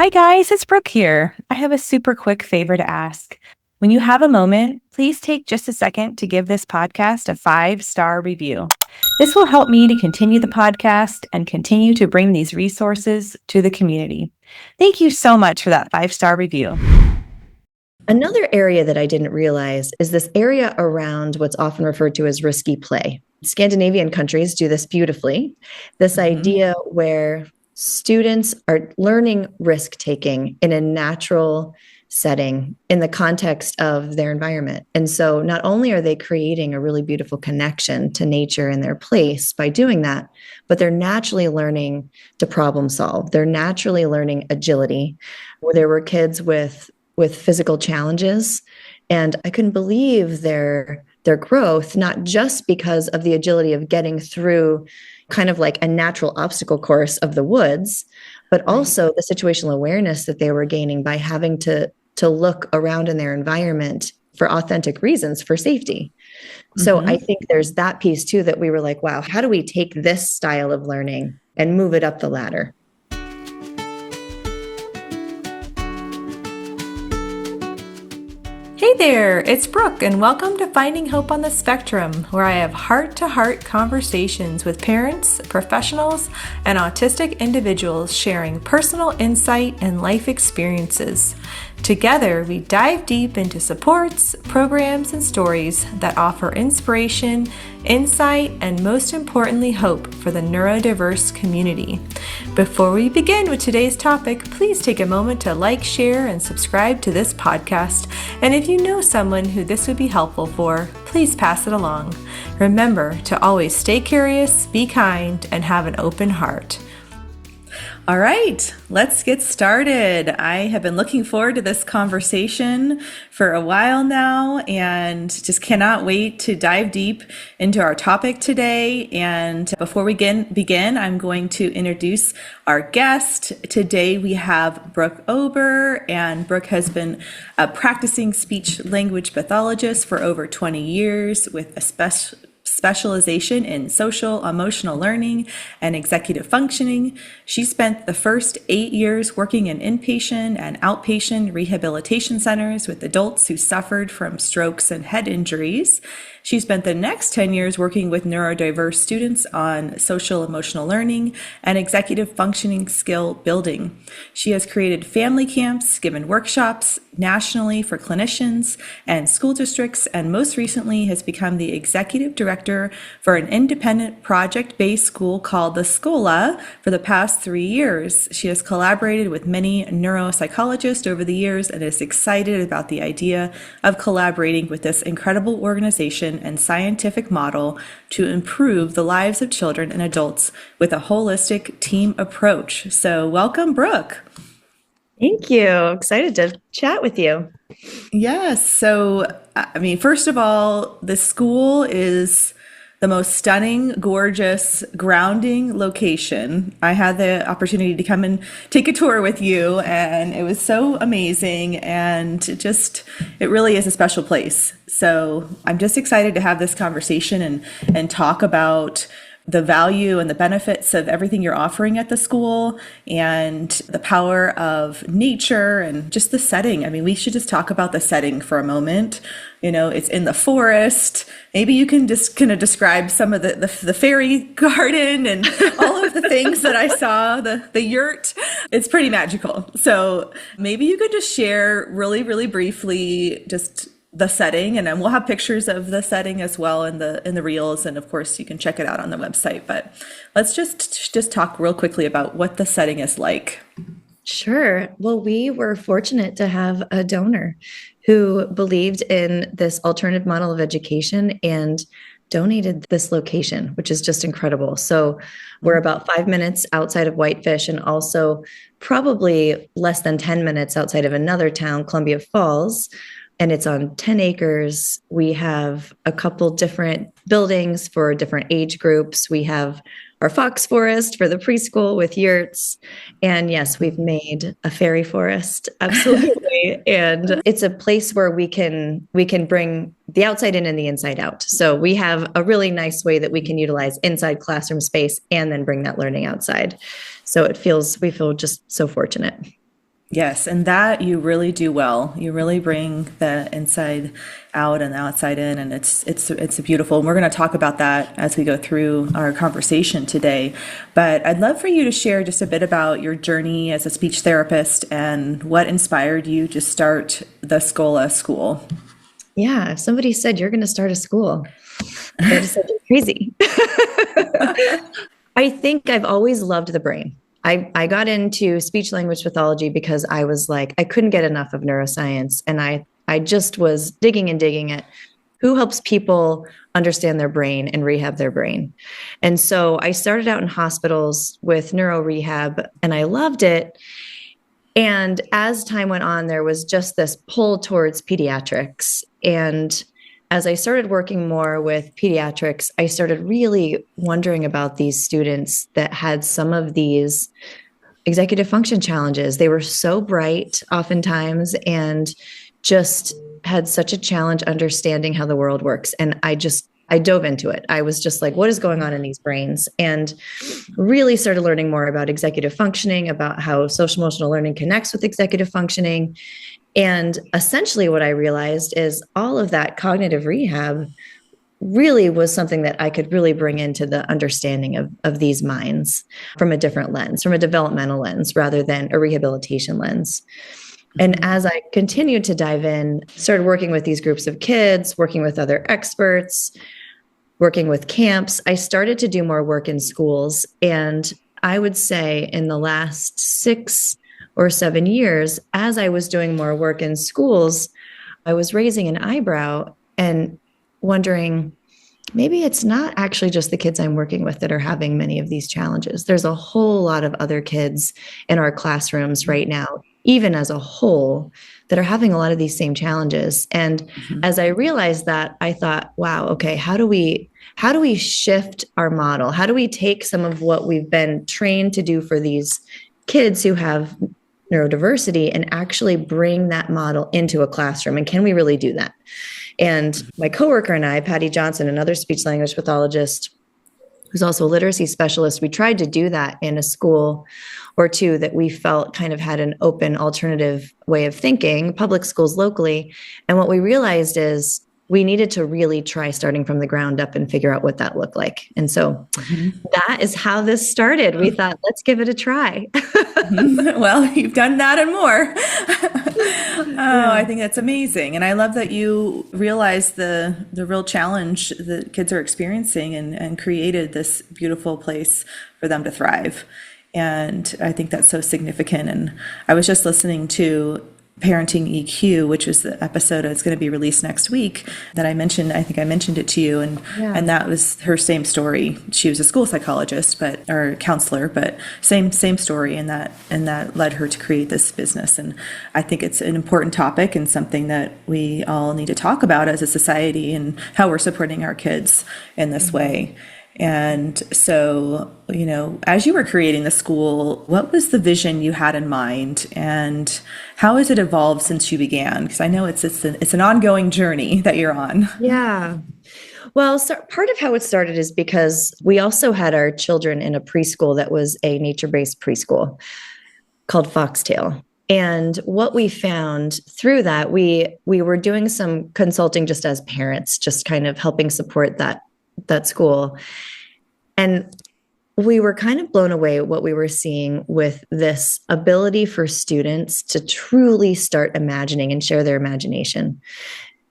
Hi guys, it's Brooke here. I have a super quick favor to ask. When you have a moment, please take just a second to give this podcast a 5-star review. This will help me to continue the podcast and continue to bring these resources to the community. Thank you so much for that 5-star review. Another area that I didn't realize is this area around what's often referred to as risky play. Scandinavian countries do this beautifully. This idea where students are learning risk taking in a natural setting in the context of their environment. And so not only are they creating a really beautiful connection to nature and their place by doing that, but they're naturally learning to problem solve. They're naturally learning agility. There were kids with physical challenges, and I couldn't believe their growth, not just because of the agility of getting through kind of like a natural obstacle course of the woods, but also the situational awareness that they were gaining by having to look around in their environment for authentic reasons for safety. So I think there's that piece too, that we were like, wow, how do we take this style of learning and move it up the ladder? Hey there, it's Brooke, and welcome to Finding Hope on the Spectrum, where I have heart-to-heart conversations with parents, professionals, and autistic individuals sharing personal insight and life experiences. Together, we dive deep into supports, programs, and stories that offer inspiration, insight, and most importantly, hope for the neurodiverse community. Before we begin with today's topic, please take a moment to like, share, and subscribe to this podcast. And if you know someone who this would be helpful for, please pass it along. Remember to always stay curious, be kind, and have an open heart. All right, let's get started. I have been looking forward to this conversation for a while now and just cannot wait to dive deep into our topic today. And before we begin, I'm going to introduce our guest. Today we have Brooke Ober, and Brooke has been a practicing speech language pathologist for over 20 years with a specialization in social emotional learning and executive functioning. She spent the first 8 years working in inpatient and outpatient rehabilitation centers with adults who suffered from strokes and head injuries. She spent the next 10 years working with neurodiverse students on social emotional learning and executive functioning skill building. She has created family camps, given workshops nationally for clinicians and school districts, and most recently has become the executive director for an independent project-based school called the SKOLA for the past 3 years. She has collaborated with many neuropsychologists over the years and is excited about the idea of collaborating with this incredible organization and scientific model to improve the lives of children and adults with a holistic team approach. So welcome, Brooke. Thank you. Excited to chat with you. Yes. So, first of all, the school is the most stunning, gorgeous, grounding location. I had the opportunity to come and take a tour with you, and it was so amazing, and it really is a special place. So I'm just excited to have this conversation and talk about the value and the benefits of everything you're offering at the school and the power of nature and just the setting. We should just talk about the setting for a moment. It's in the forest. Maybe you can just kind of describe some of the fairy garden and all of the things that I saw, the yurt. It's pretty magical. So maybe you could just share really, really briefly just the setting, and then we'll have pictures of the setting as well in the reels, and of course you can check it out on the website. But let's just talk real quickly about what the setting is like. Sure. Well, we were fortunate to have a donor who believed in this alternative model of education and donated this location, which is just incredible. So we're about 5 minutes outside of Whitefish, and also probably less than 10 minutes outside of another town, Columbia Falls. And it's on 10 acres. We have a couple different buildings for different age groups. We have our fox forest for the preschool with yurts. And yes, we've made a fairy forest. Absolutely. And it's a place where we can bring the outside in and the inside out. So we have a really nice way that we can utilize inside classroom space and then bring that learning outside. So we feel just so fortunate. Yes, and that you really do well. You really bring the inside out and the outside in, and it's beautiful. And we're going to talk about that as we go through our conversation today. But I'd love for you to share just a bit about your journey as a speech therapist and what inspired you to start the SKOLA school. Yeah, if somebody said you're going to start a school, I would have said you're crazy. I think I've always loved the brain. I got into speech language pathology because I was like, I couldn't get enough of neuroscience. And I just was digging and digging at who helps people understand their brain and rehab their brain. And so I started out in hospitals with neuro rehab and I loved it. And as time went on, there was just this pull towards pediatrics. And as I started working more with pediatrics, I started really wondering about these students that had some of these executive function challenges. They were so bright oftentimes and just had such a challenge understanding how the world works. And I dove into it. I was just like, what is going on in these brains? And really started learning more about executive functioning, about how social emotional learning connects with executive functioning. And essentially what I realized is all of that cognitive rehab really was something that I could really bring into the understanding of these minds from a different lens, from a developmental lens, rather than a rehabilitation lens. And as I continued to dive in, started working with these groups of kids, working with other experts, working with camps, I started to do more work in schools. And I would say in the last 6 or 7 years, as I was doing more work in schools, I was raising an eyebrow and wondering, maybe it's not actually just the kids I'm working with that are having many of these challenges. There's a whole lot of other kids in our classrooms right now, even as a whole, that are having a lot of these same challenges. And as I realized that, I thought, wow, okay, how do we shift our model? How do we take some of what we've been trained to do for these kids who have neurodiversity and actually bring that model into a classroom? And can we really do that? And my coworker and I, Patty Johnson, another speech language pathologist, who's also a literacy specialist, we tried to do that in a school or two that we felt kind of had an open alternative way of thinking, public schools locally. And what we realized is we needed to really try starting from the ground up and figure out what that looked like. And so that is how this started. We thought, let's give it a try. Well, you've done that and more. I think that's amazing. And I love that you realized the real challenge that kids are experiencing and created this beautiful place for them to thrive. And I think that's so significant. And I was just listening to Parenting EQ, which was the episode that's going to be released next week that I mentioned. I think I mentioned it to you, and that was her same story. She was a school psychologist, or counselor, but same story, and that led her to create this business. And I think it's an important topic and something that we all need to talk about as a society and how we're supporting our kids in this way. And so, as you were creating the school, what was the vision you had in mind, and how has it evolved since you began? Because I know it's an ongoing journey that you're on. Yeah. Well, so part of how it started is because we also had our children in a preschool that was a nature-based preschool called Foxtail. And what we found through that, we were doing some consulting just as parents, just kind of helping support that school. And we were kind of blown away at what we were seeing with this ability for students to truly start imagining and share their imagination.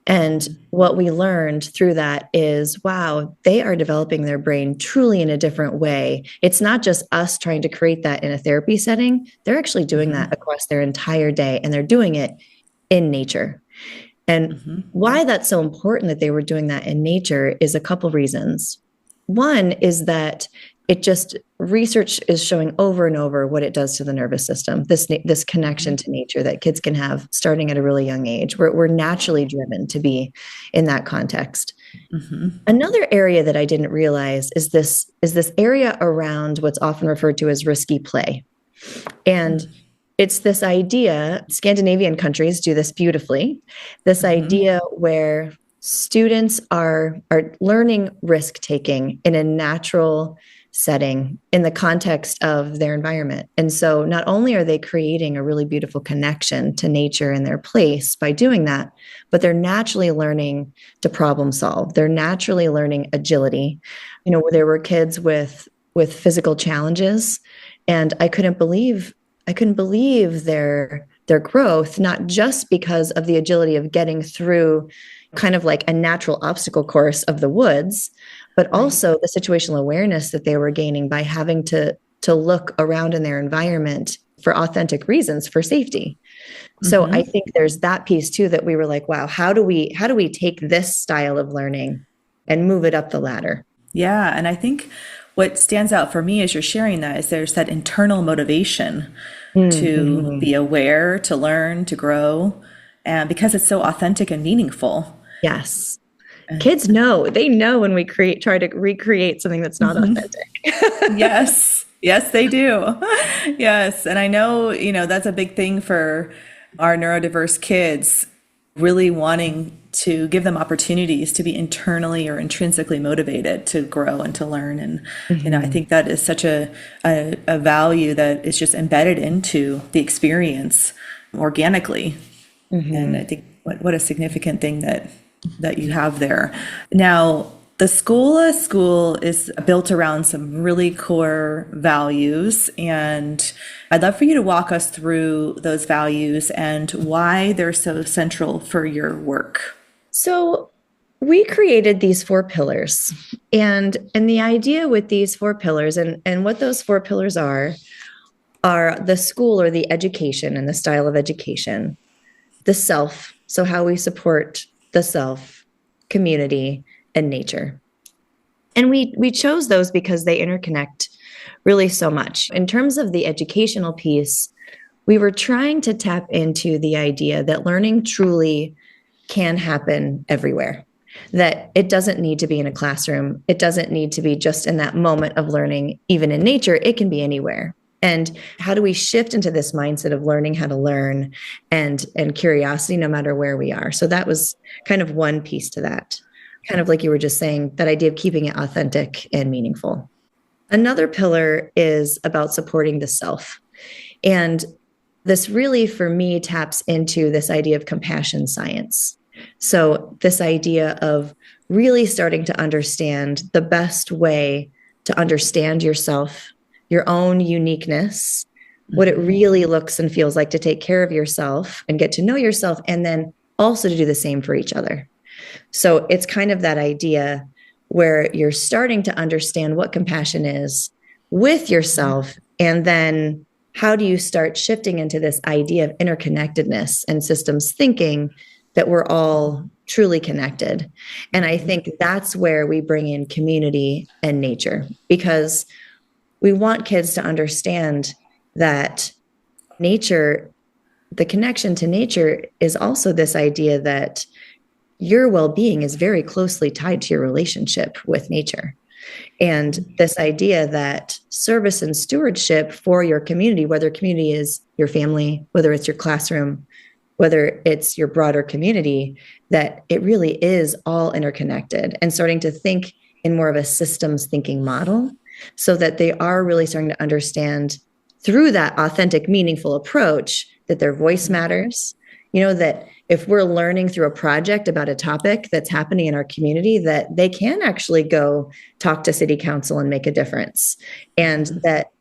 And what we learned through that is, wow, they are developing their brain truly in a different way. It's not just us trying to create that in a therapy setting. They're actually doing that across their entire day, and they're doing it in nature. And why that's so important that they were doing that in nature is a couple reasons. One is that research is showing over and over what it does to the nervous system, this connection to nature that kids can have starting at a really young age. We're naturally driven to be in that context. Another area that I didn't realize is this area around what's often referred to as risky play. And it's this idea, Scandinavian countries do this beautifully, this idea where students are learning risk taking in a natural, setting in the context of their environment. And so not only are they creating a really beautiful connection to nature and their place by doing that, but they're naturally learning to problem solve. They're naturally learning agility. There were kids with physical challenges, and I couldn't believe their growth, not just because of the agility of getting through kind of like a natural obstacle course of the woods, but also the situational awareness that they were gaining by having to look around in their environment for authentic reasons for safety. So I think there's that piece too, that we were like, wow, how do we take this style of learning and move it up the ladder? Yeah. And I think what stands out for me as you're sharing that is there's that internal motivation to be aware, to learn, to grow, and because it's so authentic and meaningful. Yes. Kids know when we try to recreate something that's not authentic. Yes. Yes, they do. Yes. And I know, that's a big thing for our neurodiverse kids, really wanting to give them opportunities to be internally or intrinsically motivated to grow and to learn. And, I think that is such a value that is just embedded into the experience organically. And I think what a significant thing that you have there. Now, the SKOLA school is built around some really core values, and I'd love for you to walk us through those values and why they're so central for your work. So we created these 4 pillars, and the idea with these 4 pillars and what those 4 pillars are the school or the education and the style of education, the self, so how we support the self, community, and nature. And we chose those because they interconnect really so much. In terms of the educational piece, we were trying to tap into the idea that learning truly can happen everywhere, that it doesn't need to be in a classroom. It doesn't need to be just in that moment of learning, even in nature. It can be anywhere. And how do we shift into this mindset of learning how to learn and curiosity no matter where we are? So that was kind of one piece to that. Kind of like you were just saying, that idea of keeping it authentic and meaningful. Another pillar is about supporting the self. And this really, for me, taps into this idea of compassion science. So this idea of really starting to understand the best way to understand yourself, your own uniqueness, what it really looks and feels like to take care of yourself and get to know yourself, and then also to do the same for each other. So it's kind of that idea where you're starting to understand what compassion is with yourself, and then how do you start shifting into this idea of interconnectedness and systems thinking, that we're all truly connected. And I think that's where we bring in community and nature, because we want kids to understand that nature, the connection to nature, is also this idea that your well-being is very closely tied to your relationship with nature. And this idea that service and stewardship for your community, whether community is your family, whether it's your classroom, whether it's your broader community, that it really is all interconnected, and starting to think in more of a systems thinking model, so that they are really starting to understand through that authentic, meaningful approach that their voice matters. That if we're learning through a project about a topic that's happening in our community, that they can actually go talk to city council and make a difference, and that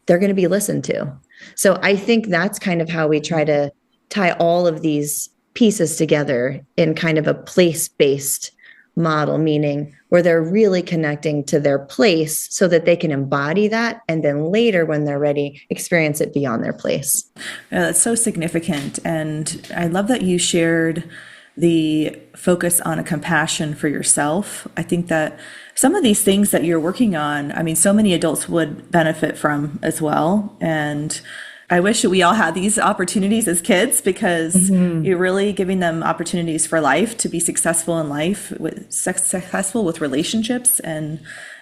they're going to be listened to. So I think that's kind of how we try to tie all of these pieces together in kind of a place-based model, meaning where they're really connecting to their place so that they can embody that, and then later when they're ready, experience it beyond their place. That's so significant. And I love that you shared the focus on a compassion for yourself. I think that some of these things that you're working on, so many adults would benefit from as well. And I wish we all had these opportunities as kids, because you're really giving them opportunities for life, to be successful in life, successful with relationships, and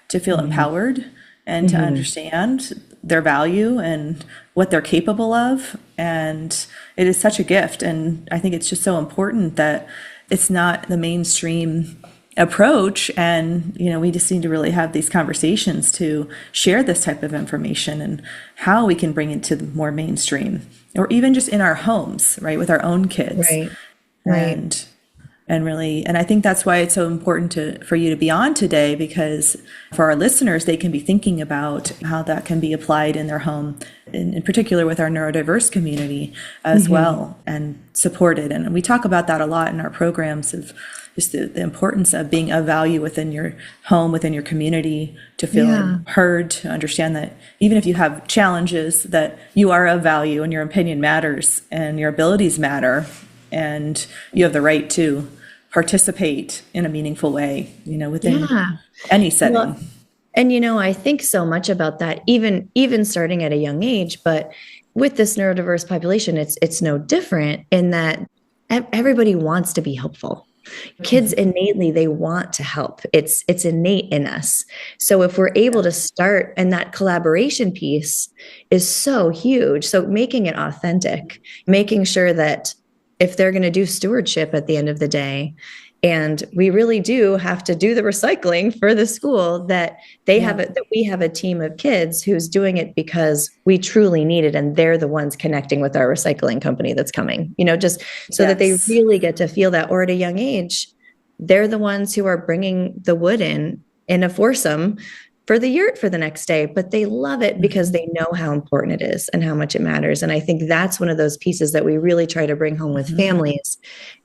to feel empowered, and to understand their value and what they're capable of. And it is such a gift. And I think it's just so important that it's not the mainstream approach. And, we just need to really have these conversations to share this type of information and how we can bring it to the more mainstream, or even just in our homes, right, with our own kids. Right. And I think that's why it's so important for you to be on today, because for our listeners, they can be thinking about how that can be applied in their home, in particular with our neurodiverse community as well, and supported. And we talk about that a lot in our programs, of just the importance of being of value within your home, within your community, to feel heard, to understand that even if you have challenges, that you are of value and your opinion matters and your abilities matter, and you have the right to participate in a meaningful way, within any setting. Well, and, I think so much about that, even starting at a young age, but with this neurodiverse population, it's no different in that everybody wants to be helpful. Kids innately, they want to help. It's innate in us. So if we're able to start, and that collaboration piece is so huge. So making it authentic, making sure that if they're going to do stewardship at the end of the day, and we really do have to do the recycling for the school, that they have it, that we have a team of kids who's doing it because we truly need it, and they're the ones connecting with our recycling company that's coming, just so that they really get to feel that. Or at a young age, they're the ones who are bringing the wood in a foursome for the yurt for the next day, but they love it because they know how important it is and how much it matters. And I think that's one of those pieces that we really try to bring home with families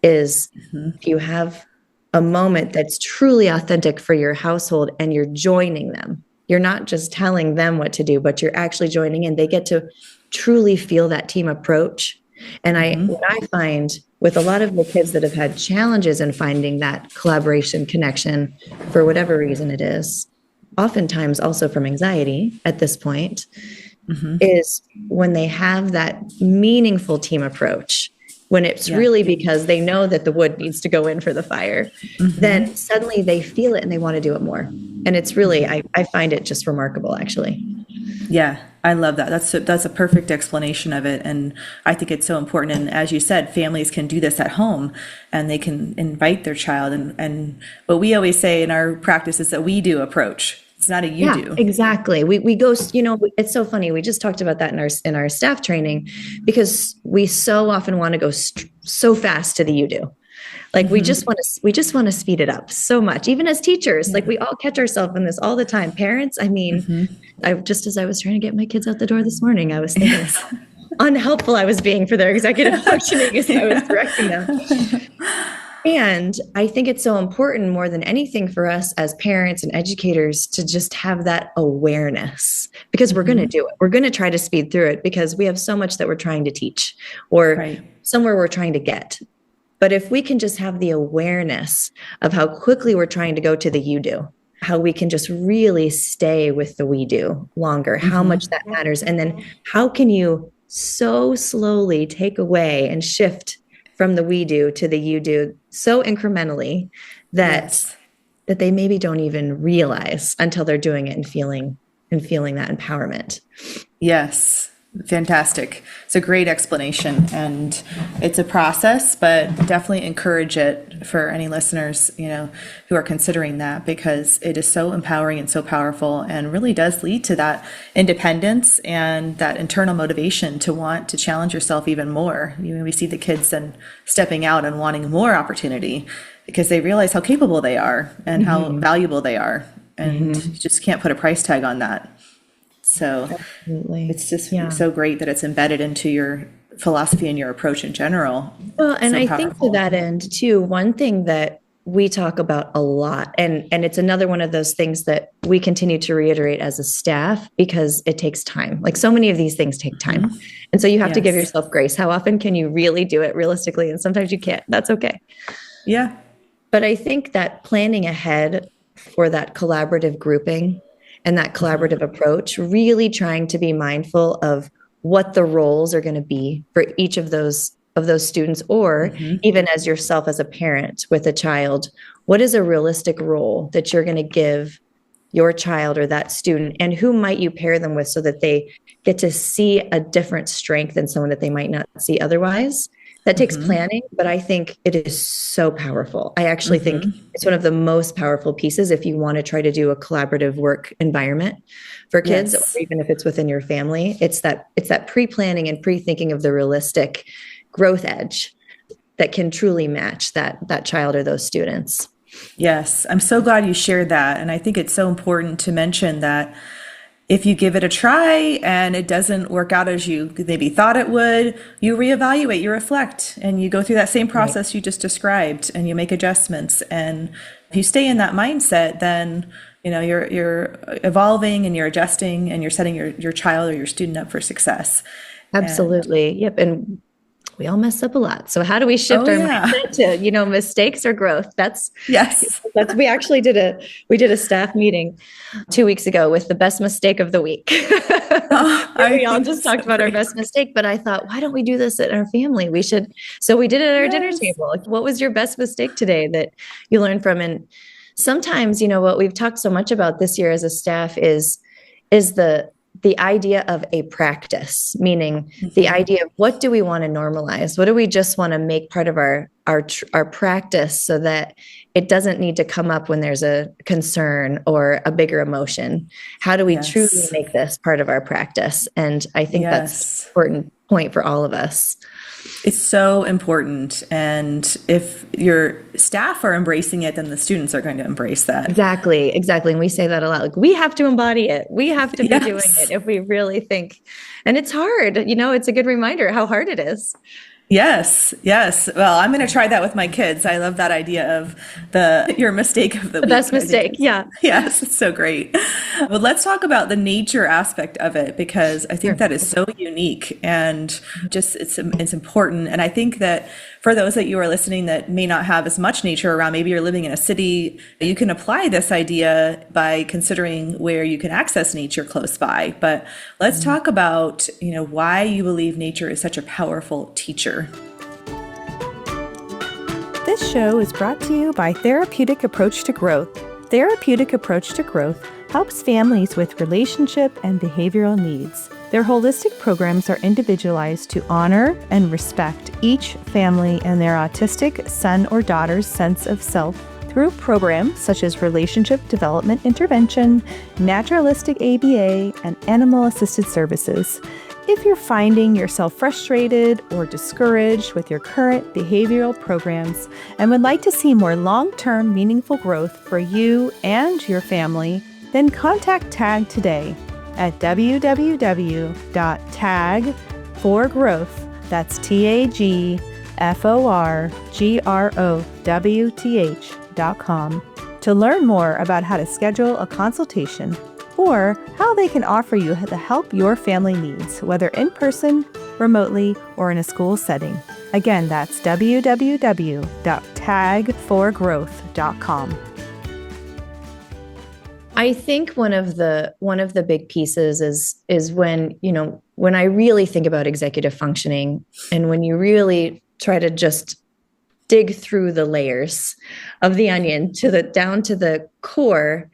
is if you have a moment that's truly authentic for your household and you're joining them, you're not just telling them what to do, but you're actually joining in. They get to truly feel that team approach. And what I find with a lot of the kids that have had challenges in finding that collaboration connection, for whatever reason it is, oftentimes also from anxiety at this point, is when they have that meaningful team approach, when it's really because they know that the wood needs to go in for the fire, then suddenly they feel it and they want to do it more. And it's really, I find it just remarkable, actually. Yeah, I love that. That's a perfect explanation of it. And I think it's so important. And as you said, families can do this at home, and they can invite their child. And what we always say in our practice is that we do approach. It's not a you do. Exactly. We go, it's so funny. We just talked about that in our staff training, because we so often want to go so fast to the you do. Like we just want to speed it up so much. Even as teachers, like we all catch ourselves in this all the time. Parents, I mean, as I was trying to get my kids out the door this morning, I was thinking how unhelpful I was being for their executive functioning as I was directing them. And I think it's so important, more than anything, for us as parents and educators to just have that awareness, because we're going to do it. We're going to try to speed through it because we have so much that we're trying to teach, or somewhere we're trying to get. But if we can just have the awareness of how quickly we're trying to go to the you do, how we can just really stay with the we do longer, how much that matters. And then how can you so slowly take away and shift from the we do to the you do so incrementally that they maybe don't even realize until they're doing it and feeling that empowerment. Yes. Fantastic. It's a great explanation, and it's a process, but definitely encourage it for any listeners, who are considering that, because it is so empowering and so powerful, and really does lead to that independence and that internal motivation to want to challenge yourself even more. We see the kids then stepping out and wanting more opportunity because they realize how capable they are and how valuable they are, and you just can't put a price tag on that. So it's just so great that it's embedded into your philosophy and your approach in general. Well, and I think to that end too, one thing that we talk about a lot, and it's another one of those things that we continue to reiterate as a staff, because it takes time. Like so many of these things take time. And so you have to give yourself grace. How often can you really do it realistically? And sometimes you can't. That's okay. Yeah. But I think that planning ahead for that collaborative grouping and that collaborative approach, really trying to be mindful of what the roles are going to be for each of those students, or even as yourself as a parent with a child, what is a realistic role that you're going to give your child or that student, and who might you pair them with so that they get to see a different strength in someone that they might not see otherwise. That takes planning, but I think it is so powerful. I actually think it's one of the most powerful pieces if you want to try to do a collaborative work environment for kids, or even if it's within your family. It's that pre-planning and pre-thinking of the realistic growth edge that can truly match that child or those students. Yes, I'm so glad you shared that. And I think it's so important to mention that if you give it a try and it doesn't work out as you maybe thought it would, you reevaluate, you reflect, and you go through that same process you just described, and you make adjustments. And if you stay in that mindset, then you're evolving and you're adjusting and you're setting your child or your student up for success. Absolutely. Yep. And we all mess up a lot. So how do we shift our mindset to, mistakes or growth? We actually did a staff meeting 2 weeks ago with the best mistake of the week. We all just talked about our best mistake, but I thought, why don't we do this at our family? We should. So we did it at our dinner table. What was your best mistake today that you learned from? And sometimes, what we've talked so much about this year as a staff is the idea of a practice, meaning the idea of what do we want to normalize? What do we just want to make part of our practice so that it doesn't need to come up when there's a concern or a bigger emotion? How do we truly make this part of our practice? And I think that's an important point for all of us. It's so important. And if your staff are embracing it, then the students are going to embrace that. Exactly. And we say that a lot. Like, we have to embody it. We have to be doing it if we really think. And it's hard. It's a good reminder how hard it is. Yes. Well, I'm going to try that with my kids. I love that idea of your mistake of the week. Best mistake. Yeah. Yes. It's so great. Well, let's talk about the nature aspect of it, because I think that is so unique and just it's important. And I think that for those that you are listening that may not have as much nature around, maybe you're living in a city, you can apply this idea by considering where you can access nature close by. But let's talk about, why you believe nature is such a powerful teacher. This show is brought to you by Therapeutic Approach to Growth. Therapeutic Approach to Growth helps families with relationship and behavioral needs. Their holistic programs are individualized to honor and respect each family and their autistic son or daughter's sense of self through programs such as relationship development intervention, naturalistic ABA, and animal-assisted services. If you're finding yourself frustrated or discouraged with your current behavioral programs and would like to see more long-term meaningful growth for you and your family, then contact TAG today at www.tagforgrowth, that's TAGFORGROWTH.com, to learn more about how to schedule a consultation or how they can offer you the help your family needs, whether in person, remotely, or in a school setting. Again, that's www.tagforgrowth.com. I think one of the big pieces is when I really think about executive functioning, and when you really try to just dig through the layers of the onion down to the core,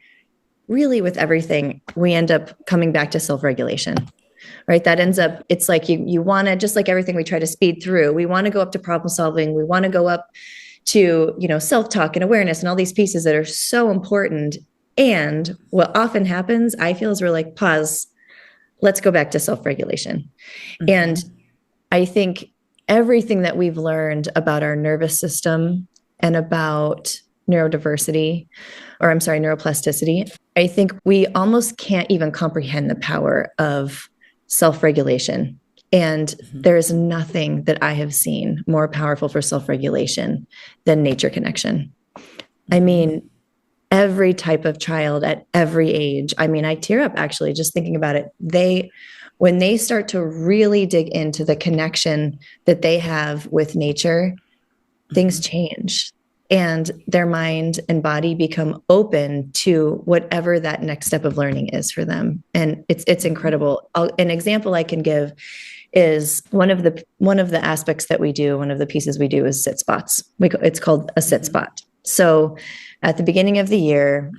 really with everything, we end up coming back to self-regulation, right? That ends up, it's like you want to, just like everything we try to speed through, we want to go up to problem solving. We want to go up to, self-talk and awareness and all these pieces that are so important. And what often happens, I feel, is we're like, pause, let's go back to self-regulation. And I think everything that we've learned about our nervous system and about neuroplasticity, I think we almost can't even comprehend the power of self-regulation. And there is nothing that I have seen more powerful for self-regulation than nature connection. I mean, every type of child at every age, I tear up actually just thinking about it. When they start to really dig into the connection that they have with nature, things change. And their mind and body become open to whatever that next step of learning is for them. And it's incredible. An example I can give is one of the aspects that we do, one of the pieces we do is sit spots. It's called a sit spot. So at the beginning of the year,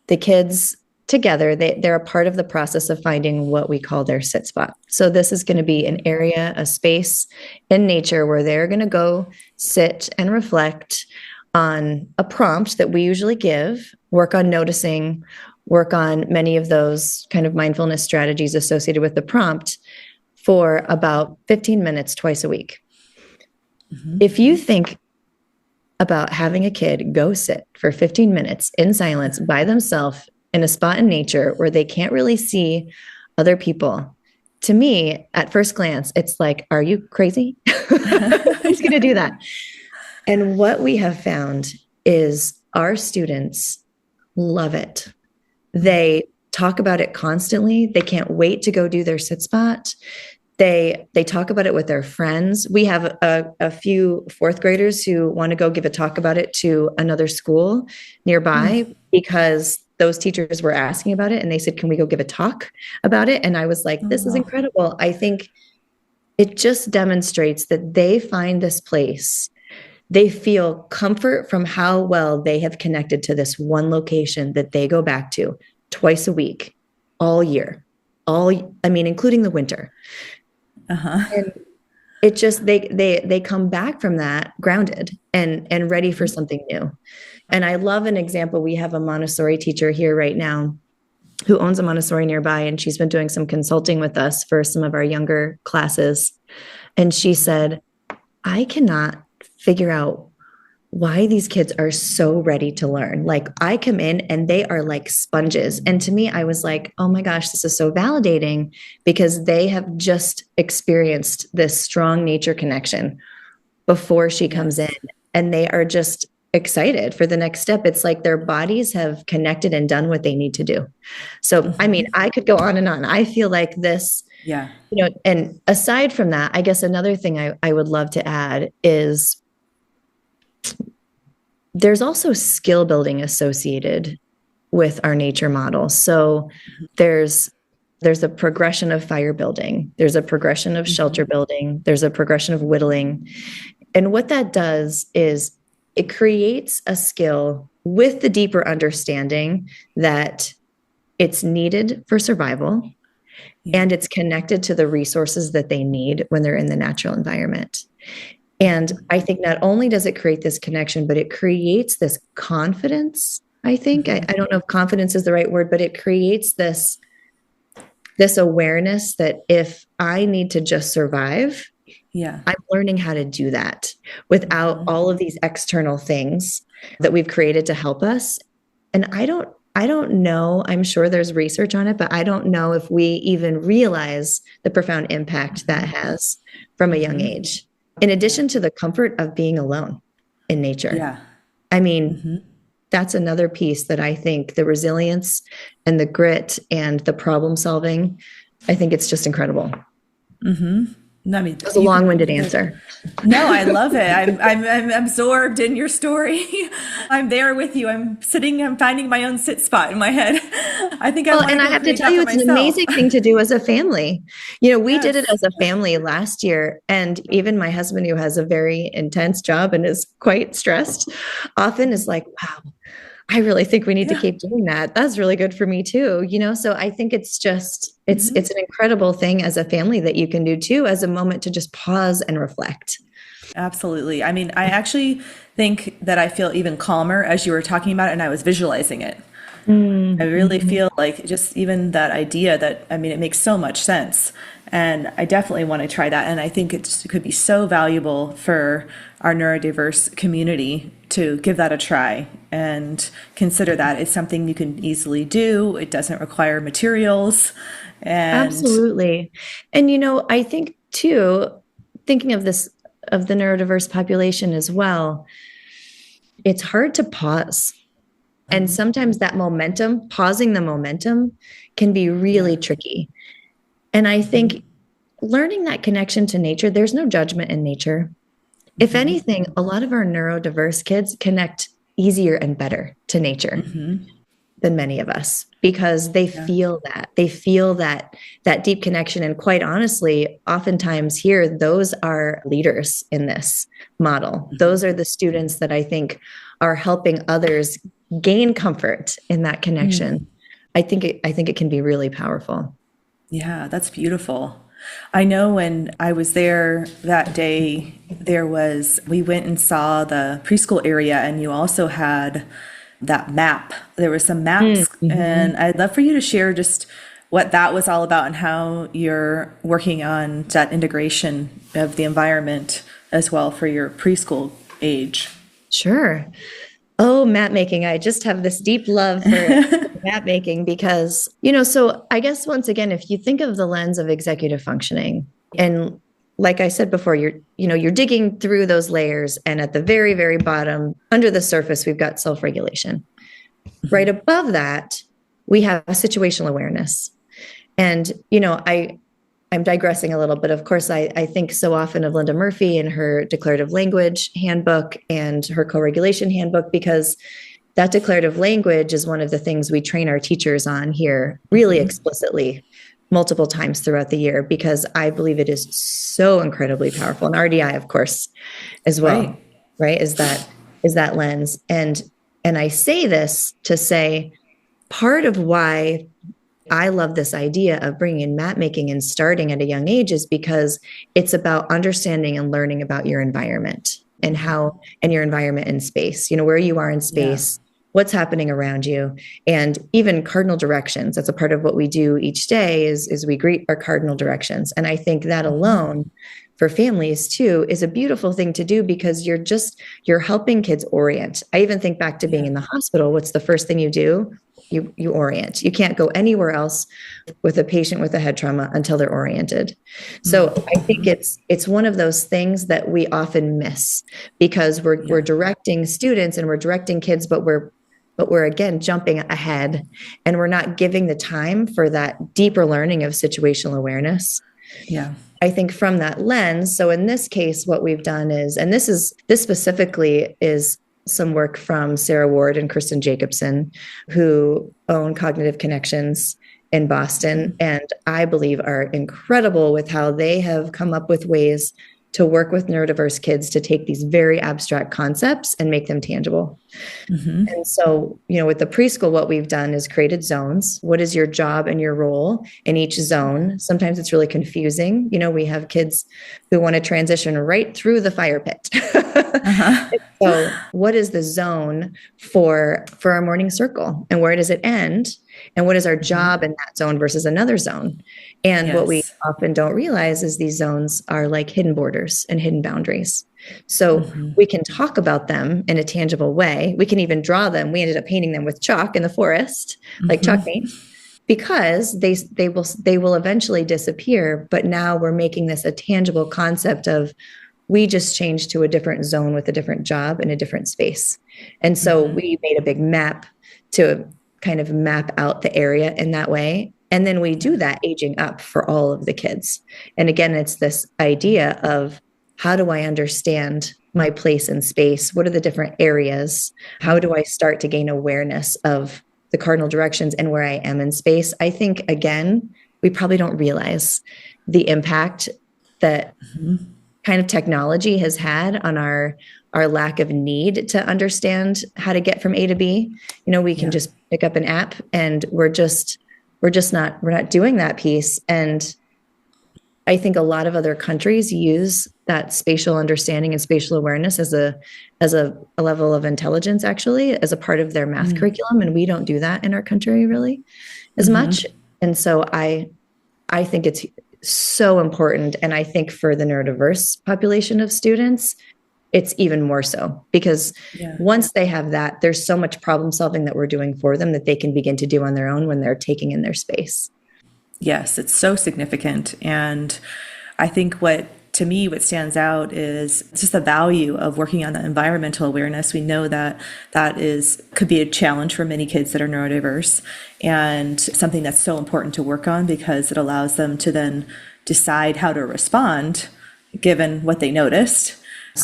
the kids together. They're a part of the process of finding what we call their sit spot. So this is going to be an area, a space in nature where they're going to go sit and reflect on a prompt that we usually give, work on noticing, work on many of those kind of mindfulness strategies associated with the prompt for about 15 minutes twice a week. If you think about having a kid go sit for 15 minutes in silence by themselves in a spot in nature where they can't really see other people, to me, at first glance, it's like, are you crazy? Who's going to do that? And what we have found is our students love it. They talk about it constantly. They can't wait to go do their sit spot. They talk about it with their friends. We have a few fourth graders who want to go give a talk about it to another school nearby because those teachers were asking about it. And they said, can we go give a talk about it? And I was like, this is incredible. I think it just demonstrates that they find this place. They feel comfort from how well they have connected to this one location that they go back to twice a week, all year, including the winter. And it just, they come back from that grounded and ready for something new. And I love an example. We have a Montessori teacher here right now who owns a Montessori nearby, and she's been doing some consulting with us for some of our younger classes. And she said, I cannot figure out why these kids are so ready to learn. Like, I come in and they are like sponges. And to me, I was like, oh my gosh, this is so validating because they have just experienced this strong nature connection before she comes in, and they are just excited for the next step. It's like their bodies have connected and done what they need to do. So, I mean, I could go on and on. I feel like this, and aside from that, I guess another thing I would love to add is there's also skill building associated with our nature model. So there's a progression of fire building. There's a progression of shelter building. There's a progression of whittling. And what that does is it creates a skill with the deeper understanding that it's needed for survival and it's connected to the resources that they need when they're in the natural environment. And I think not only does it create this connection, but it creates this confidence. I think, I don't know if confidence is the right word, but it creates this awareness that if I need to just survive, I'm learning how to do that without all of these external things that we've created to help us. And I don't know, I'm sure there's research on it, but I don't know if we even realize the profound impact that has from a young age. In addition to the comfort of being alone in nature. Yeah. I mean, that's another piece that I think the resilience and the grit and the problem solving, I think it's just incredible. I mean, that's a long-winded answer. No, I love it. I'm absorbed in your story. I'm there with you. I'm finding my own sit spot in my head. I think and I have to tell you, it's an amazing thing to do as a family. You know, we did it as a family last year. And even my husband, who has a very intense job and is quite stressed, often is like, wow, I really think we need to keep doing that. That's really good for me too. You know, so I think it's just, it's an incredible thing as a family that you can do too, as a moment to just pause and reflect. Absolutely. I mean, I actually think that I feel even calmer as you were talking about it and I was visualizing it. I really feel like just even that idea that, I mean, it makes so much sense. And I definitely want to try that. And I think it could be so valuable for our neurodiverse community to give that a try and consider that it's something you can easily do. It doesn't require materials. Absolutely. And, you know, I think too, thinking of this, of the neurodiverse population as well, it's hard to pause. And sometimes that momentum, pausing the momentum, can be really tricky. And I think learning that connection to nature, there's no judgment in nature. If anything, a lot of our neurodiverse kids connect easier and better to nature than many of us because they feel that. They feel that deep connection. And quite honestly, oftentimes here, those are leaders in this model. Those are the students that I think are helping others gain comfort in that connection I think it can be really powerful. Yeah, that's beautiful. I know when I was there that day, we went and saw the preschool area, and you also had that map. There were some maps, Mm-hmm. and I'd love for you to share just what that was all about and how you're working on that integration of the environment as well for your preschool age. Sure. Oh, map making. I just have this deep love for map making because, so I guess once again, if you think of the lens of executive functioning, and like I said before, you're digging through those layers, and at the very, very bottom, under the surface, we've got self-regulation. Right above that, we have situational awareness. And, I'm digressing a little, but of course, I think so often of Linda Murphy and her declarative language handbook and her co-regulation handbook, because that declarative language is one of the things we train our teachers on here really explicitly multiple times throughout the year, because I believe it is so incredibly powerful. And RDI, of course, as well, right? Is that lens. And I say this to say part of why I love this idea of bringing in map making and starting at a young age is because it's about understanding and learning about your environment and your environment in space, where you are in space, what's happening around you, and even cardinal directions. That's a part of what we do each day is we greet our cardinal directions. And I think that alone for families too is a beautiful thing to do, because you're helping kids orient. I even think back to being in the hospital. What's the first thing you do? You orient. You can't go anywhere else with a patient with a head trauma until they're oriented. So I think it's one of those things that we often miss, because we're directing students and we're directing kids, but we're again jumping ahead, and we're not giving the time for that deeper learning of situational awareness. Yeah. I think from that lens. So in this case, what we've done is, and this specifically is some work from Sarah Ward and Kristen Jacobson, who own Cognitive Connections in Boston, and I believe are incredible with how they have come up with ways to work with neurodiverse kids to take these very abstract concepts and make them tangible. And so, with the preschool, what we've done is created zones. What is your job and your role in each zone? Sometimes it's really confusing. We have kids who want to transition right through the fire pit. So what is the zone for our morning circle, and where does it end? And what is our job in that zone versus another zone? And what we often don't realize is these zones are like hidden borders and hidden boundaries. So we can talk about them in a tangible way. We can even draw them. We ended up painting them with chalk in the forest, like chalk paint, because they will eventually disappear. But now we're making this a tangible concept of, we just changed to a different zone with a different job in a different space. And so we made a big map to kind of map out the area in that way. And then we do that aging up for all of the kids. And again, it's this idea of, how do I understand my place in space? What are the different areas? How do I start to gain awareness of the cardinal directions and where I am in space? I think, again, we probably don't realize the impact that kind of technology has had on our lack of need to understand how to get from A to B. We can just pick up an app, and we're not doing that piece. And I think a lot of other countries use that spatial understanding and spatial awareness as a level of intelligence, actually, as a part of their math curriculum. And we don't do that in our country really as much. And so I think it's so important. And I think for the neurodiverse population of students, it's even more so, because once they have that, there's so much problem solving that we're doing for them that they can begin to do on their own when they're taking in their space. Yes, it's so significant. And I think what stands out is just the value of working on the environmental awareness. We know that could be a challenge for many kids that are neurodiverse, and something that's so important to work on, because it allows them to then decide how to respond given what they noticed.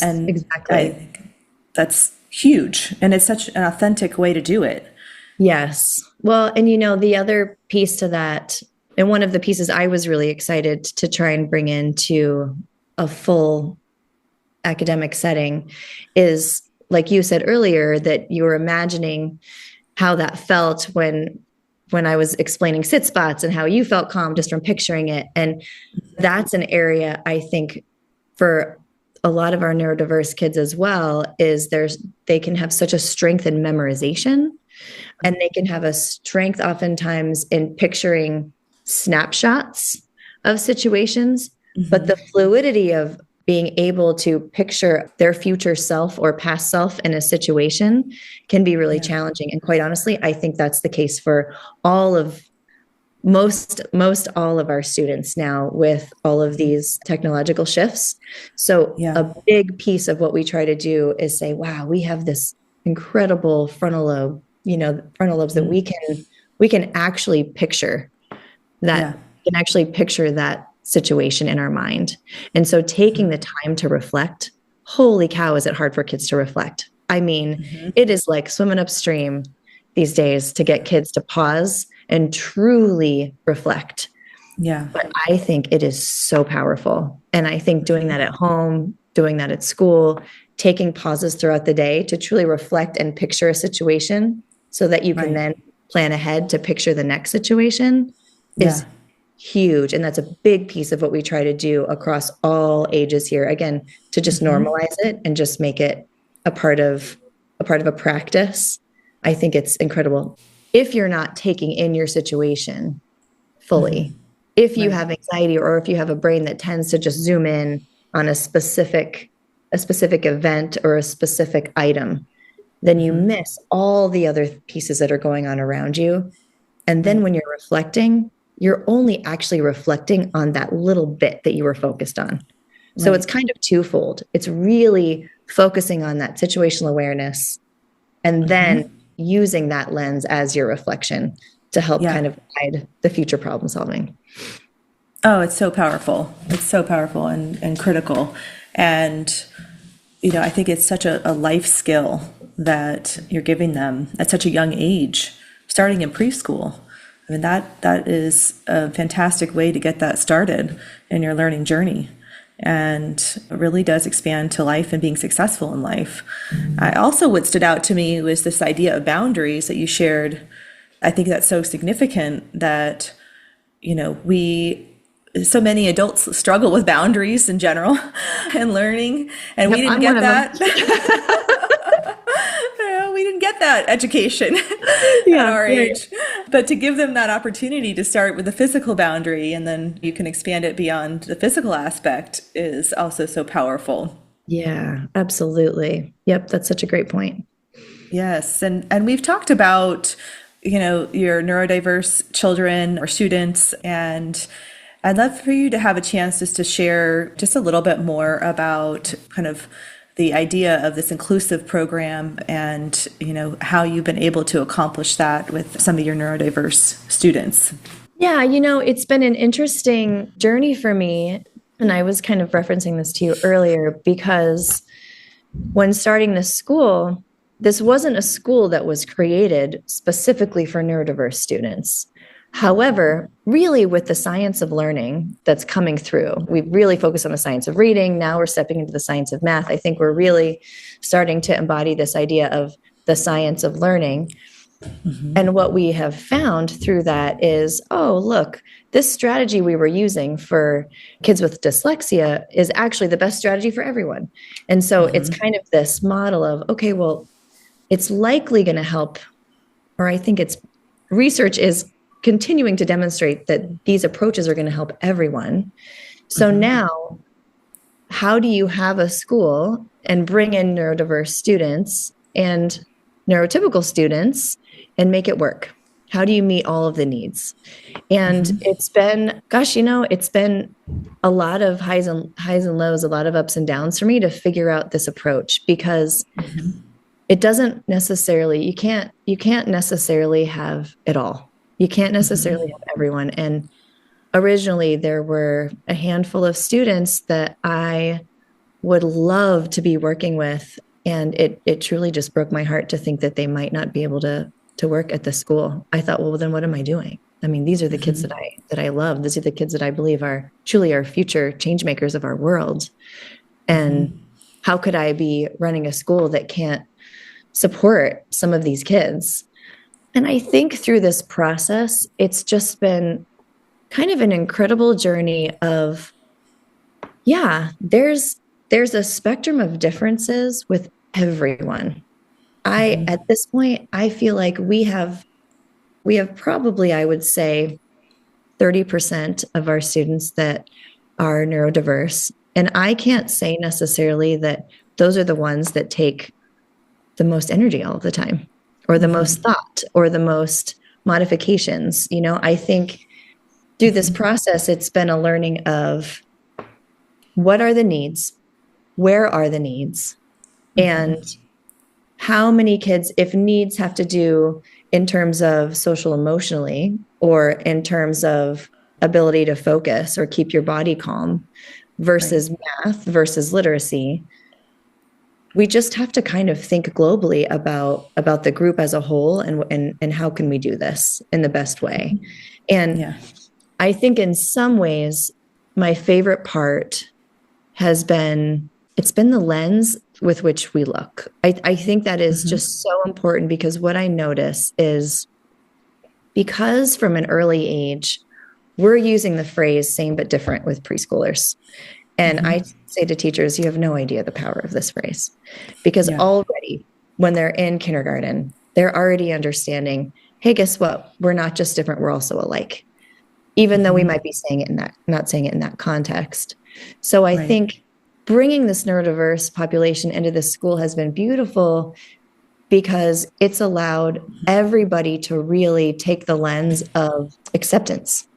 And exactly. I think that's huge. And it's such an authentic way to do it. Yes. Well, and the other piece to that, and one of the pieces I was really excited to try and bring into a full academic setting is, like you said earlier, that you were imagining how that felt when when I was explaining sit spots and how you felt calm just from picturing it. And that's an area I think for a lot of our neurodiverse kids as well is they can have such a strength in memorization, and they can have a strength oftentimes in picturing snapshots of situations, but the fluidity of being able to picture their future self or past self in a situation can be really challenging. And quite honestly, I think that's the case for most all of our students now with all of these technological shifts. So a big piece of what we try to do is say, wow, we have this incredible frontal lobe, frontal lobes that we can actually picture that, can actually picture that situation in our mind. And so taking the time to reflect, holy cow, is it hard for kids to reflect? I mean, it is like swimming upstream these days to get kids to pause and truly reflect. Yeah. But I think it is so powerful. And I think doing that at home, doing that at school, taking pauses throughout the day to truly reflect and picture a situation so that you can then plan ahead to picture the next situation is huge. And that's a big piece of what we try to do across all ages here. Again, to just normalize it and just make it a part of a practice. I think it's incredible. If you're not taking in your situation fully, if you have anxiety or if you have a brain that tends to just zoom in on a specific event or a specific item, then you miss all the other pieces that are going on around you. And then when you're reflecting, you're only actually reflecting on that little bit that you were focused on. So it's kind of twofold. It's really focusing on that situational awareness and then using that lens as your reflection to help kind of guide the future problem solving. Oh, it's so powerful. It's so powerful and critical. And, I think it's such a life skill that you're giving them at such a young age, starting in preschool. I mean, that is a fantastic way to get that started in your learning journey. And it really does expand to life and being successful in life. What stood out to me was this idea of boundaries that you shared. I think that's so significant that, so many adults struggle with boundaries in general and learning, and we didn't get that. We didn't get that education at our age. But to give them that opportunity to start with the physical boundary and then you can expand it beyond the physical aspect is also so powerful. Yeah, absolutely. Yep, that's such a great point. Yes, and we've talked about, your neurodiverse children or students, and I'd love for you to have a chance just to share just a little bit more about kind of the idea of this inclusive program and, how you've been able to accomplish that with some of your neurodiverse students. Yeah, it's been an interesting journey for me. And I was kind of referencing this to you earlier because when starting this school, this wasn't a school that was created specifically for neurodiverse students. However, really with the science of learning that's coming through, we really focus on the science of reading. Now we're stepping into the science of math. I think we're really starting to embody this idea of the science of learning. And what we have found through that is, oh, look, this strategy we were using for kids with dyslexia is actually the best strategy for everyone. And so it's kind of this model of, okay, well, it's likely going to help, or I think research is continuing to demonstrate that these approaches are going to help everyone. So now, how do you have a school and bring in neurodiverse students and neurotypical students and make it work? How do you meet all of the needs? And it's been, it's been a lot of highs and lows, a lot of ups and downs for me to figure out this approach because it doesn't necessarily, you can't necessarily have it all. You can't necessarily have everyone. And originally there were a handful of students that I would love to be working with. And it truly just broke my heart to think that they might not be able to work at the school. I thought, well, then what am I doing? I mean, these are the kids that I love. These are the kids that I believe are truly our future change makers of our world. And how could I be running a school that can't support some of these kids? And I think through this process, it's just been kind of an incredible journey of, yeah, there's a spectrum of differences with everyone. At this point, I feel like we have probably, I would say, 30% of our students that are neurodiverse. And I can't say necessarily that those are the ones that take the most energy all of the time, or the most thought, or the most modifications. I think through this process, it's been a learning of what are the needs, where are the needs, and how many kids, if needs have to do in terms of social emotionally, or in terms of ability to focus or keep your body calm versus math versus literacy, we just have to kind of think globally about the group as a whole, and how can we do this in the best way. And I think in some ways, my favorite part has been, it's been the lens with which we look. I think that is just so important, because what I notice is, because from an early age, we're using the phrase same but different with preschoolers. And I say to teachers, you have no idea the power of this phrase, because already when they're in kindergarten, they're already understanding, hey, guess what? We're not just different, we're also alike, even though we might be saying it in that, not saying it in that context. So I think bringing this neurodiverse population into this school has been beautiful, because it's allowed everybody to really take the lens of acceptance.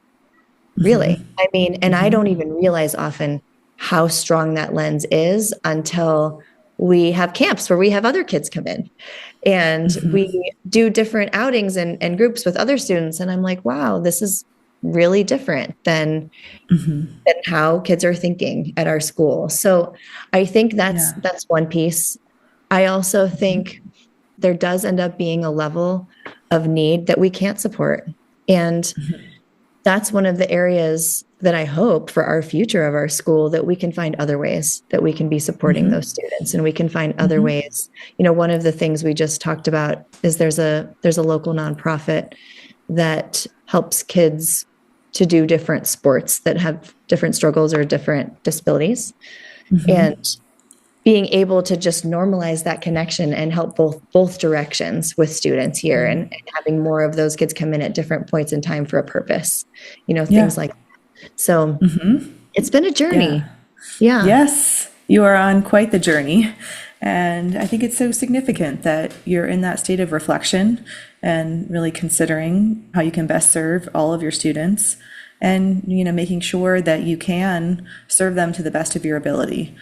Really. I mean, and I don't even realize often how strong that lens is until we have camps where we have other kids come in, and we do different outings and groups with other students. And I'm like, wow, this is really different than how kids are thinking at our school. So I think that's one piece. I also think there does end up being a level of need that we can't support. And that's one of the areas that I hope for our future of our school, that we can find other ways that we can be supporting those students, and we can find other ways. One of the things we just talked about is there's a local nonprofit that helps kids to do different sports that have different struggles or different disabilities. And being able to just normalize that connection and help both directions with students here, and having more of those kids come in at different points in time for a purpose, things like that. So it's been a journey. Yeah. Yes, you are on quite the journey. And I think it's so significant that you're in that state of reflection and really considering how you can best serve all of your students, and, making sure that you can serve them to the best of your ability.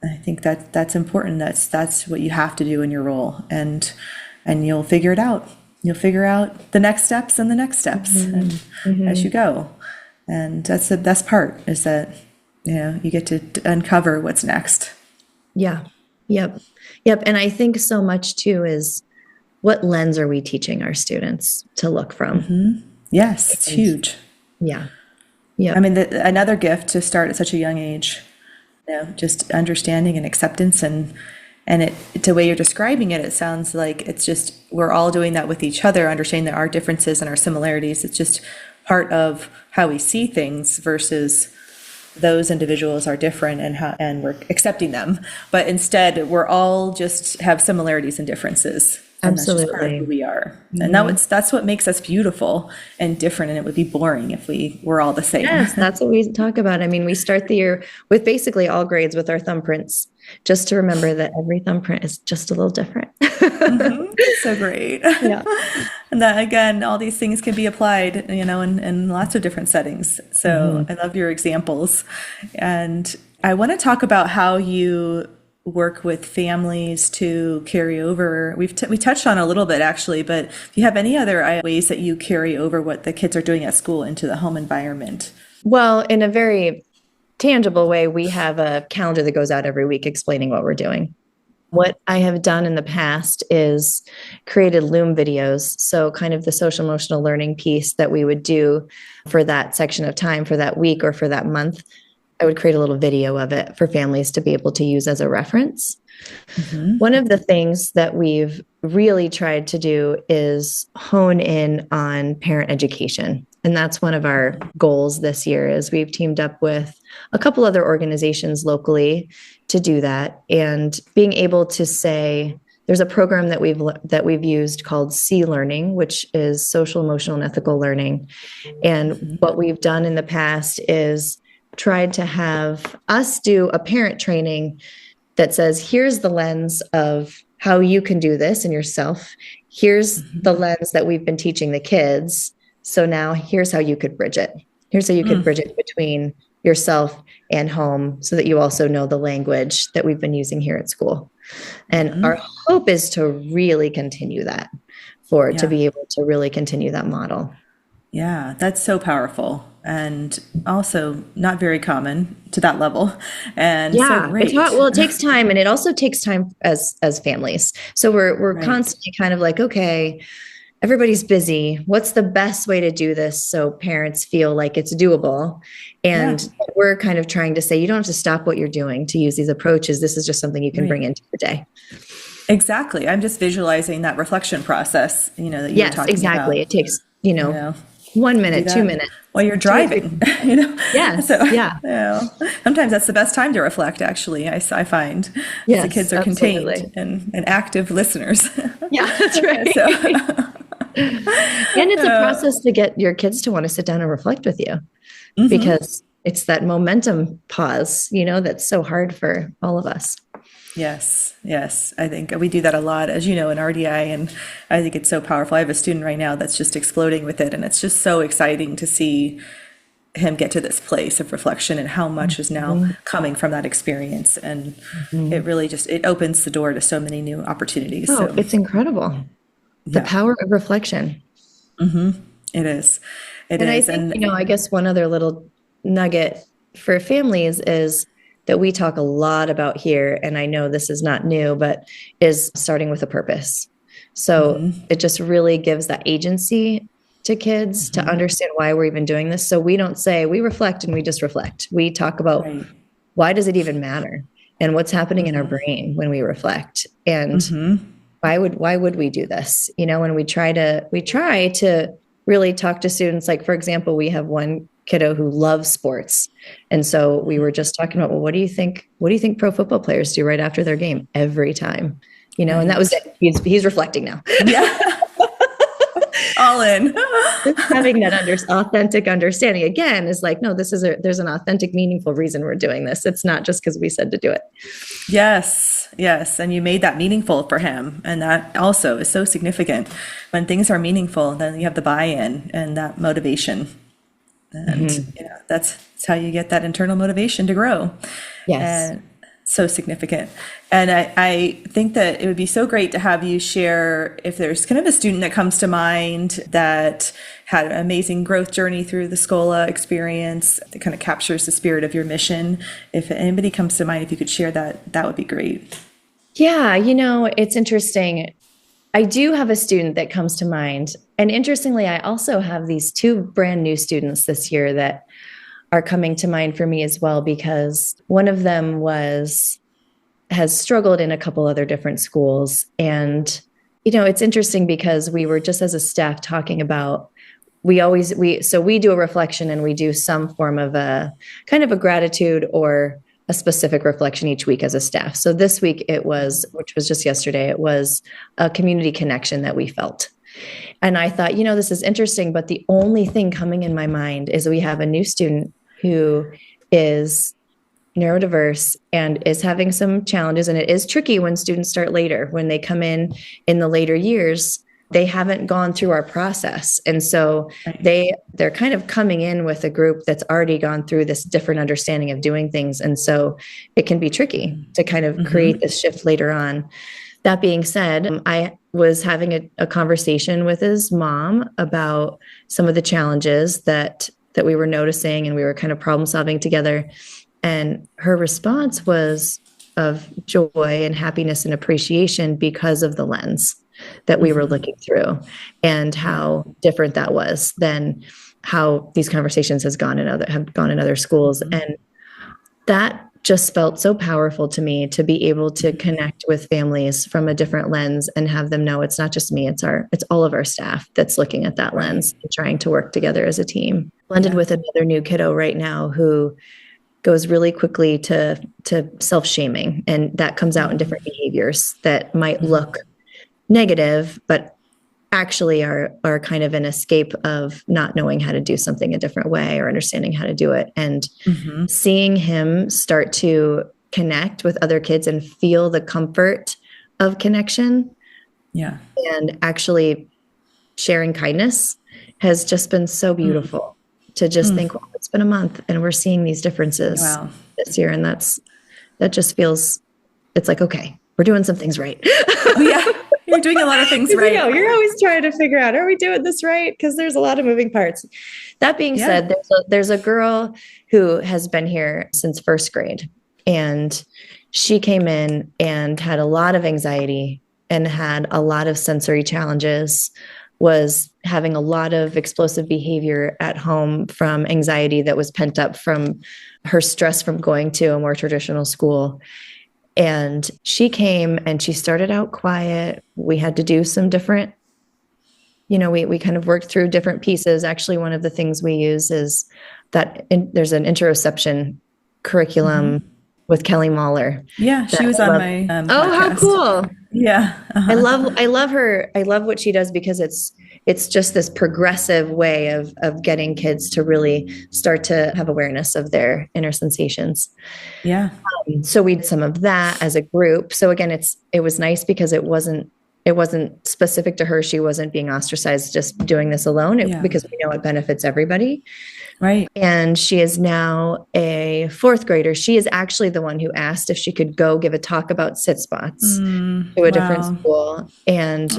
I think that's important. That's what you have to do in your role, and you'll figure it out. You'll figure out the next steps and the next steps and as you go. And that's the best part, is that, you get to uncover what's next. Yeah. Yep. And I think so much too is, what lens are we teaching our students to look from? Yes, it's huge. Yeah. I mean, another gift to start at such a young age, just understanding and acceptance, and the way you're describing it, it sounds like it's just, we're all doing that with each other, understanding that our differences and our similarities, it's just part of how we see things, versus those individuals are different and we're accepting them. But instead, we're all just have similarities and differences. And Absolutely. That's just part of who we are. And that's what makes us beautiful and different. And it would be boring if we were all the same. Yes, that's what we talk about. I mean, we start the year with basically all grades with our thumbprints, just to remember that every thumbprint is just a little different. It's so great. Yeah. And that, again, all these things can be applied, in lots of different settings. So I love your examples. And I want to talk about how you work with families to carry over. We touched on a little bit, actually, but if you have any other ways that you carry over what the kids are doing at school into the home environment. Well, in a very tangible way, we have a calendar that goes out every week explaining what we're doing. What I have done in the past is created Loom videos. So kind of the social emotional learning piece that we would do for that section of time, for that week or for that month. I would create a little video of it for families to be able to use as a reference. One of the things that we've really tried to do is hone in on parent education. And that's one of our goals this year is we've teamed up with a couple other organizations locally to do that. And being able to say, there's a program that we've used called C-Learning, which is social, emotional, and ethical learning. And what we've done in the past is tried to have us do a parent training that says, here's the lens of how you can do this in yourself. Here's the lens that we've been teaching the kids. So now here's how you could bridge it. Here's how you could bridge it between yourself and home so that you also know the language that we've been using here at school. And our hope is to really continue that to be able to really continue that model. Yeah, that's so powerful and also not very common to that level. And so great. Well, it takes time, and it also takes time as families. So we're constantly kind of like, okay, everybody's busy. What's the best way to do this so parents feel like it's doable? And we're kind of trying to say, you don't have to stop what you're doing to use these approaches. This is just something you can bring into your day. Exactly. I'm just visualizing that reflection process, that you were talking about. It takes, 1 minute, 2 minutes. While you're driving, Yes. So, yeah. Sometimes that's the best time to reflect, actually, I find. Yes, the kids are contained and active listeners. Yeah, that's right. And it's a process to get your kids to want to sit down and reflect with you because it's that momentum pause, that's so hard for all of us. Yes. I think we do that a lot, as you know, in RDI, and I think it's so powerful. I have a student right now that's just exploding with it, and it's just so exciting to see him get to this place of reflection and how much is now coming from that experience. And it really it opens the door to so many new opportunities. Oh, it's incredible. The power of reflection. It is. I think, I guess one other little nugget for families is that we talk a lot about here, and I know this is not new, but is starting with a purpose. So it just really gives that agency to kids to understand why we're even doing this. So we don't say we reflect and we just reflect. We talk about why does it even matter and what's happening in our brain when we reflect, and why would we do this? And we try to really talk to students. Like, for example, we have one kiddo who loves sports. And so we were just talking about, well, what do you think pro football players do right after their game every time? And that was it. He's reflecting now. Yeah. All in. Having that authentic understanding again is like, no, there's an authentic, meaningful reason we're doing this. It's not just because we said to do it. Yes. And you made that meaningful for him. And that also is so significant. When things are meaningful, then you have the buy-in and that motivation. And that's how you get that internal motivation to grow. Yes. And so significant. And I think that it would be so great to have you share if there's kind of a student that comes to mind that had an amazing growth journey through the SKOLA experience that kind of captures the spirit of your mission. If anybody comes to mind, if you could share that would be great. Yeah, it's interesting. I do have a student that comes to mind. And interestingly, I also have these two brand new students this year that are coming to mind for me as well, because one of them has struggled in a couple other different schools. And, it's interesting because we were just as a staff talking about, we do a reflection and we do some form of a kind of a gratitude or a specific reflection each week as a staff. So this week which was just yesterday, it was a community connection that we felt. And I thought, this is interesting, but the only thing coming in my mind is we have a new student who is neurodiverse and is having some challenges. And it is tricky when students start later, when they come in the later years, they haven't gone through our process. And so they're kind of coming in with a group that's already gone through this different understanding of doing things. And so it can be tricky to kind of create this shift later on. That being said, I was having a conversation with his mom about some of the challenges that we were noticing, and we were kind of problem solving together. And her response was of joy and happiness and appreciation because of the lens that we were looking through, and how different that was than how these conversations have gone in other schools. And that just felt so powerful to me, to be able to connect with families from a different lens and have them know it's not just me, it's all of our staff that's looking at that lens and trying to work together as a team. Blended with another new kiddo right now who goes really quickly to self-shaming, and that comes out in different behaviors that might look negative, but actually are kind of an escape of not knowing how to do something a different way or understanding how to do it. And seeing him start to connect with other kids and feel the comfort of connection, and actually sharing kindness has just been so beautiful to just think, well, it's been a month and we're seeing these differences this year. And that just feels, it's like, okay, we're doing some things right. You're doing a lot of things right. You're always trying to figure out, are we doing this right? Because there's a lot of moving parts. That being said, there's a girl who has been here since first grade, and she came in and had a lot of anxiety and had a lot of sensory challenges, was having a lot of explosive behavior at home from anxiety that was pent up from her stress from going to a more traditional school. And she came and she started out quiet. We had to do some different, we kind of worked through different pieces. Actually, one of the things we use is that there's an interoception curriculum with Kelly Mahler. Yeah, she was on my podcast. How cool. Yeah. I love her. I love what she does because it's just this progressive way of getting kids to really start to have awareness of their inner sensations. Yeah. So we did some of that as a group. So again, it was nice because it wasn't specific to her. She wasn't being ostracized just doing this alone because we know it benefits everybody. Right. And she is now a fourth grader. She is actually the one who asked if she could go give a talk about sit spots to a different school. And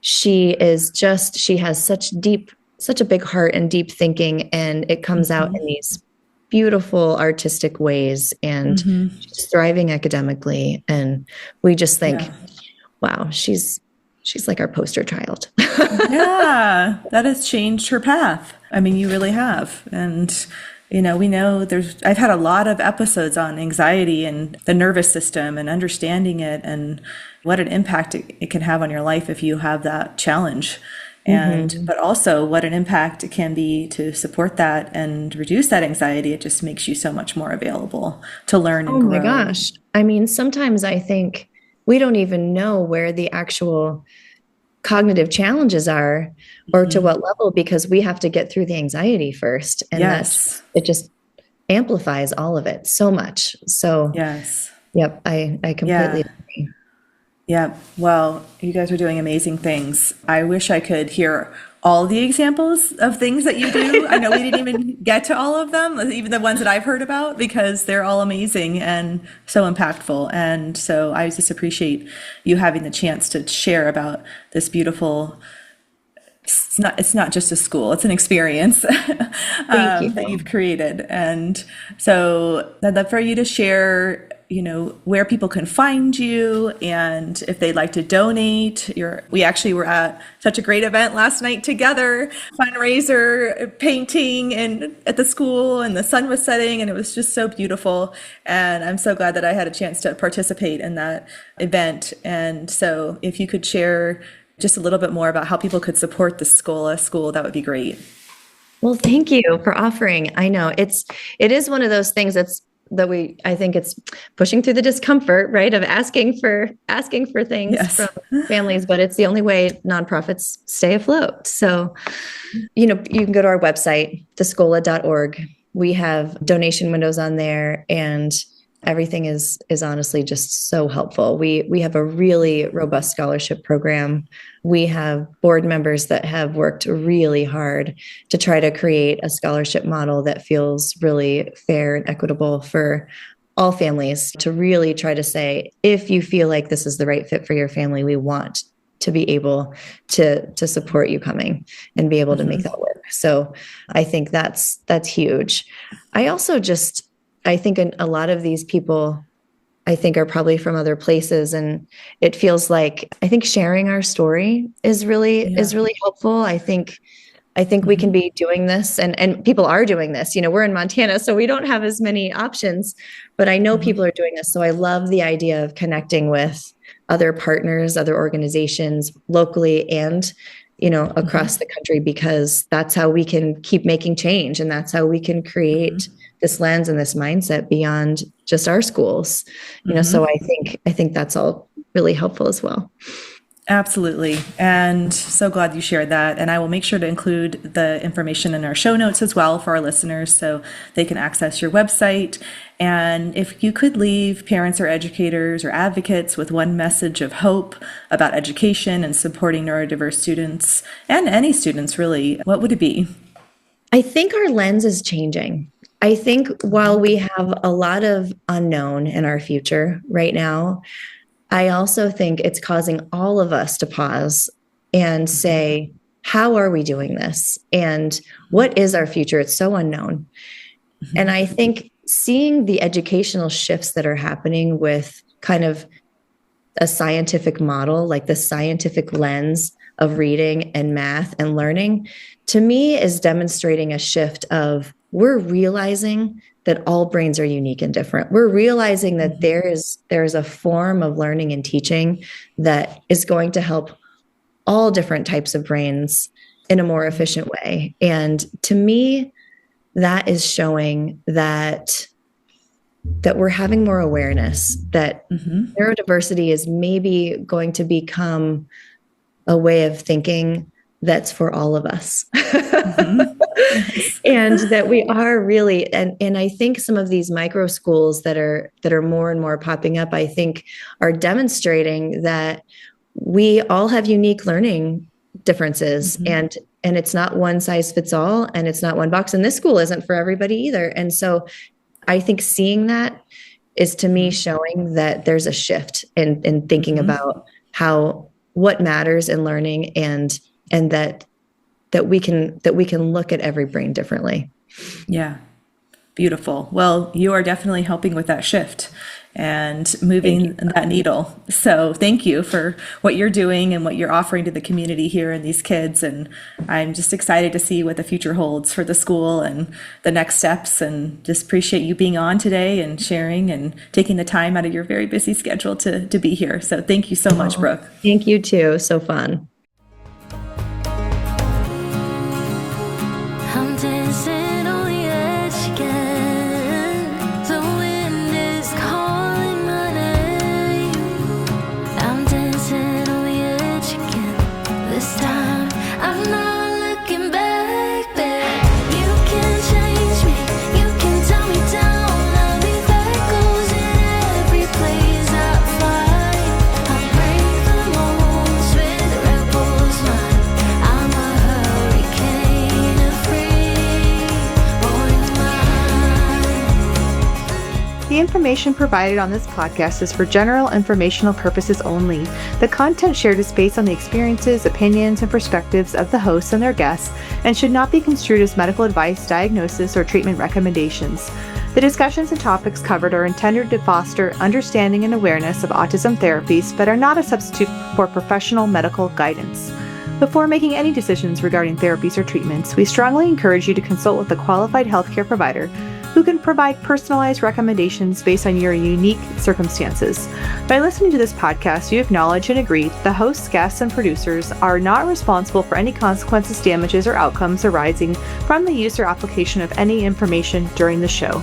she has such a big heart and deep thinking, and it comes out in these beautiful artistic ways, and she's thriving academically. And we just think, wow, she's like our poster child. Yeah, that has changed her path. I mean, you really have. And, we know I've had a lot of episodes on anxiety and the nervous system and understanding it and what an impact it can have on your life if you have that challenge. And, but also what an impact it can be to support that and reduce that anxiety. It just makes you so much more available to learn and grow. Oh my gosh. I mean, sometimes I think we don't even know where the actual cognitive challenges are or to what level, because we have to get through the anxiety first. And it just amplifies all of it so much. So yep, I completely agree. Yeah. Well, you guys are doing amazing things. I wish I could hear all the examples of things that you do. I know we didn't even get to all of them, even the ones that I've heard about, because they're all amazing and so impactful. And so I just appreciate you having the chance to share about this beautiful, it's not just a school, it's an experience that you've created. And so I'd love for you to share where people can find you and if they'd like to donate. We actually were at such a great event last night together, fundraiser, painting and at the school, and the sun was setting and it was just so beautiful. And I'm so glad that I had a chance to participate in that event. And so if you could share just a little bit more about how people could support the SKOLA school, that would be great. Well, thank you for offering. I know it is one of those things I think it's pushing through the discomfort, right, of asking for things from families, but it's the only way nonprofits stay afloat. So, you can go to our website, theskola.org. We have donation windows on there, and everything is honestly just so helpful. We have a really robust scholarship program. We have board members that have worked really hard to try to create a scholarship model that feels really fair and equitable for all families, to really try to say, if you feel like this is the right fit for your family, we want to be able to support you coming and be able to make that work. So I think that's huge. I think a lot of these people, I think, are probably from other places, and it feels like, I think sharing our story is really helpful. I think I think we can be doing this, and people are doing this. We're in Montana, so we don't have as many options, but I know people are doing this. So I love the idea of connecting with other partners, other organizations locally and, across the country, because that's how we can keep making change. And that's how we can create this lens and this mindset beyond just our schools. So I think that's all really helpful as well. Absolutely. And so glad you shared that. And I will make sure to include the information in our show notes as well for our listeners so they can access your website. And if you could leave parents or educators or advocates with one message of hope about education and supporting neurodiverse students and any students really, what would it be? I think our lens is changing. I think while we have a lot of unknown in our future right now, I also think it's causing all of us to pause and say, how are we doing this? And what is our future? It's so unknown. And I think seeing the educational shifts that are happening with kind of a scientific model, like the scientific lens of reading and math and learning, to me is demonstrating a shift of we're realizing that all brains are unique and different. We're realizing that there is a form of learning and teaching that is going to help all different types of brains in a more efficient way. And to me, that is showing that we're having more awareness, that neurodiversity is maybe going to become a way of thinking that's for all of us. And that we are really, and I think some of these micro schools that are more and more popping up, I think are demonstrating that we all have unique learning differences, and it's not one size fits all, and it's not one box, and this school isn't for everybody either. And so I think seeing that is, to me, showing that there's a shift in thinking about what matters in learning, and that we can look at every brain differently. Yeah. Beautiful. Well, you are definitely helping with that shift and moving that needle. So thank you for what you're doing and what you're offering to the community here and these kids. And I'm just excited to see what the future holds for the school and the next steps, and just appreciate you being on today and sharing and taking the time out of your very busy schedule to be here. So thank you so much, Brooke. Thank you too. So fun. I'm dancing on the edge again. The wind is calling my name. I'm dancing on the edge again. This time I'm not looking back, babe. You can change me, you can tell me down. I'll be echoes in every place I find. I break the molds with rebels mind. I'm a hurricane of free falling mind. The information provided on this podcast is for general informational purposes only. The content shared is based on the experiences, opinions, and perspectives of the hosts and their guests, and should not be construed as medical advice, diagnosis, or treatment recommendations. The discussions and topics covered are intended to foster understanding and awareness of autism therapies, but are not a substitute for professional medical guidance. Before making any decisions regarding therapies or treatments, we strongly encourage you to consult with a qualified healthcare provider who can provide personalized recommendations based on your unique circumstances. By listening to this podcast, you acknowledge and agree that the hosts, guests, and producers are not responsible for any consequences, damages, or outcomes arising from the use or application of any information during the show.